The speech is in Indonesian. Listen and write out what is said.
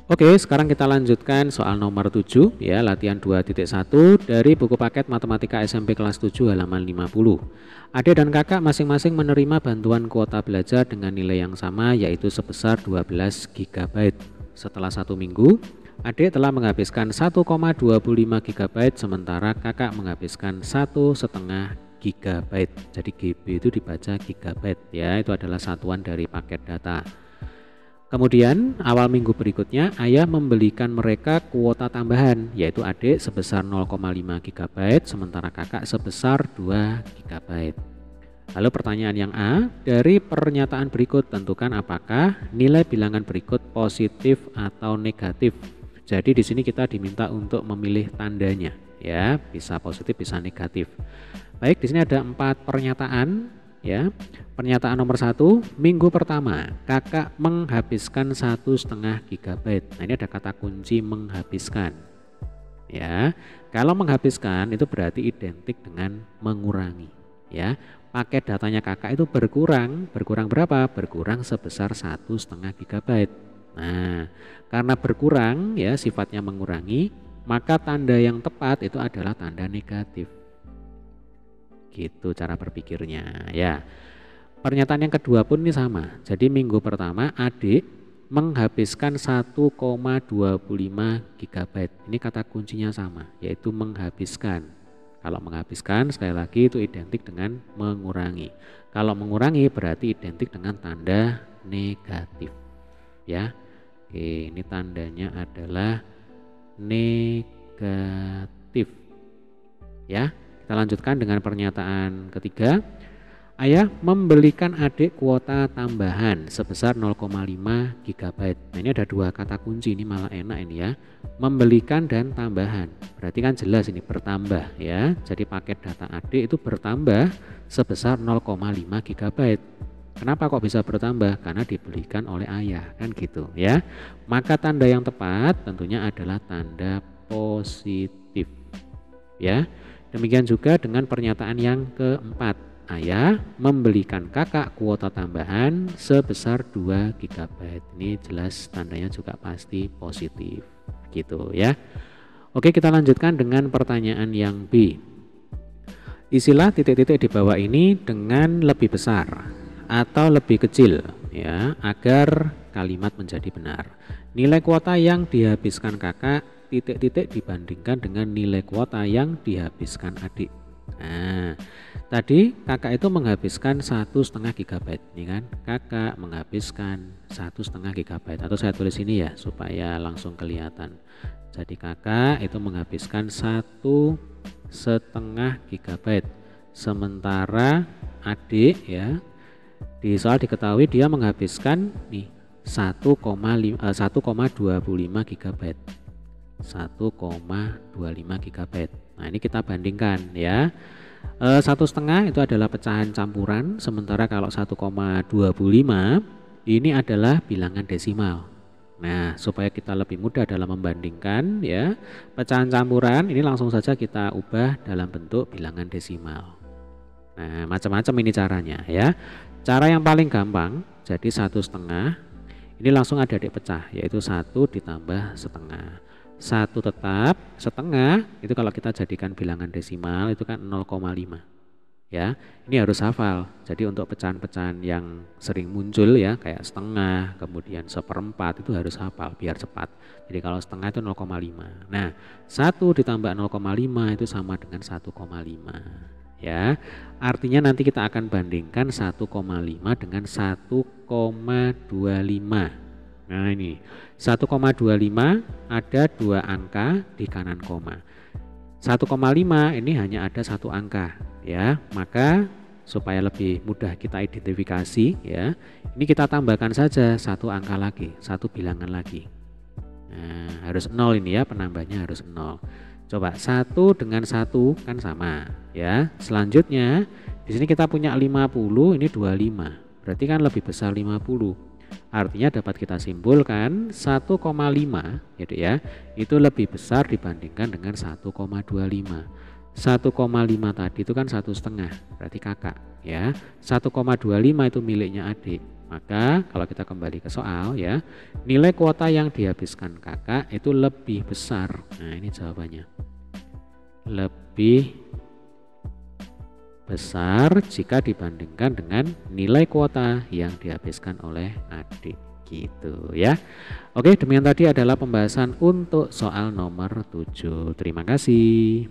Oke, sekarang kita lanjutkan soal nomor 7 ya, latihan 2.1 dari buku paket Matematika SMP kelas 7 halaman 50. Adik dan kakak masing-masing menerima bantuan kuota belajar dengan nilai yang sama yaitu sebesar 12 GB. Setelah 1 minggu, adik telah menghabiskan 1,25 GB sementara kakak menghabiskan 1,5 GB. Jadi GB itu dibaca gigabyte ya, itu adalah satuan dari paket data. Kemudian awal minggu berikutnya ayah membelikan mereka kuota tambahan yaitu adik sebesar 0,5 GB sementara kakak sebesar 2 GB. Lalu pertanyaan yang A, dari pernyataan berikut tentukan apakah nilai bilangan berikut positif atau negatif. Jadi di sini kita diminta untuk memilih tandanya ya, bisa positif bisa negatif. Baik, di sini ada 4 pernyataan ya. Pernyataan nomor 1, minggu pertama kakak menghabiskan 1,5 GB. Nah ini ada kata kunci menghabiskan ya. Kalau menghabiskan itu berarti identik dengan mengurangi ya. Paket datanya kakak itu berkurang berapa? Berkurang sebesar 1,5 GB. Nah karena berkurang ya sifatnya mengurangi, maka tanda yang tepat itu adalah tanda negatif. Gitu cara berpikirnya ya. Pernyataan yang kedua pun ini sama. Jadi minggu pertama adik menghabiskan 1,25 GB. Ini kata kuncinya sama, yaitu menghabiskan. Kalau menghabiskan sekali lagi itu identik dengan mengurangi. Kalau mengurangi berarti identik dengan tanda negatif. Ya. Oke, ini tandanya adalah negatif. Ya. Kita lanjutkan dengan pernyataan ketiga. Ayah membelikan adik kuota tambahan sebesar 0,5 GB. Nah ini ada 2 kata kunci, ini malah enak ini ya. Membelikan dan tambahan. Berarti kan jelas ini bertambah ya. Jadi paket data adik itu bertambah sebesar 0,5 GB. Kenapa kok bisa bertambah? Karena dibelikan oleh ayah kan gitu ya. Maka tanda yang tepat tentunya adalah tanda positif ya. Demikian juga dengan pernyataan yang keempat. Ayah membelikan kakak kuota tambahan sebesar 2 GB. Ini jelas tandanya juga pasti positif gitu ya. Oke, kita lanjutkan dengan pertanyaan yang B. Isilah titik-titik di bawah ini dengan lebih besar atau lebih kecil ya agar kalimat menjadi benar. Nilai kuota yang dihabiskan kakak titik-titik dibandingkan dengan nilai kuota yang dihabiskan adik. Nah, tadi kakak itu menghabiskan 1,5 GB, ini kan? Kakak menghabiskan 1,5 GB. Atau saya tulis ini ya supaya langsung kelihatan. Jadi kakak itu menghabiskan 1,5 GB. Sementara adik ya, di soal diketahui dia menghabiskan nih 1,25 GB. 1,25 GB. Nah ini kita bandingkan ya. 1,5 itu adalah pecahan campuran, sementara kalau 1,25 ini adalah bilangan desimal. Nah supaya kita lebih mudah dalam membandingkan ya, pecahan campuran ini langsung saja kita ubah dalam bentuk bilangan desimal. Nah macam-macam ini caranya ya. Cara yang paling gampang, jadi 1,5 ini langsung ada dipecah, yaitu 1 ditambah setengah. 1 tetap, setengah itu kalau kita jadikan bilangan desimal itu kan 0,5 ya. Ini harus hafal. Jadi untuk pecahan-pecahan yang sering muncul ya kayak setengah, kemudian seperempat itu harus hafal biar cepat. Jadi kalau setengah itu 0,5. Nah 1 ditambah 0,5 itu sama dengan 1,5 ya. Artinya nanti kita akan bandingkan 1,5 dengan 1,25. Nah ini 1,25 ada 2 angka di kanan koma. 1,5 ini hanya ada 1 angka ya. Maka supaya lebih mudah kita identifikasi ya, ini kita tambahkan saja 1 angka lagi, 1 bilangan lagi. Nah, harus 0 ini ya, penambahnya harus 0. Coba 1 dengan 1 kan sama ya. Selanjutnya di sini kita punya 50, ini 25. Berarti kan lebih besar 50. Artinya dapat kita simpulkan 1,5 gitu ya, itu lebih besar dibandingkan dengan 1,25. 1,5 tadi itu kan 1,5, berarti kakak ya. 1,25 itu miliknya adik. Maka kalau kita kembali ke soal ya, nilai kuota yang dihabiskan kakak itu lebih besar. Nah ini jawabannya. Lebih besar jika dibandingkan dengan nilai kuota yang dihabiskan oleh adik gitu ya. Oke, demikian tadi adalah pembahasan untuk soal nomor 7. Terima kasih.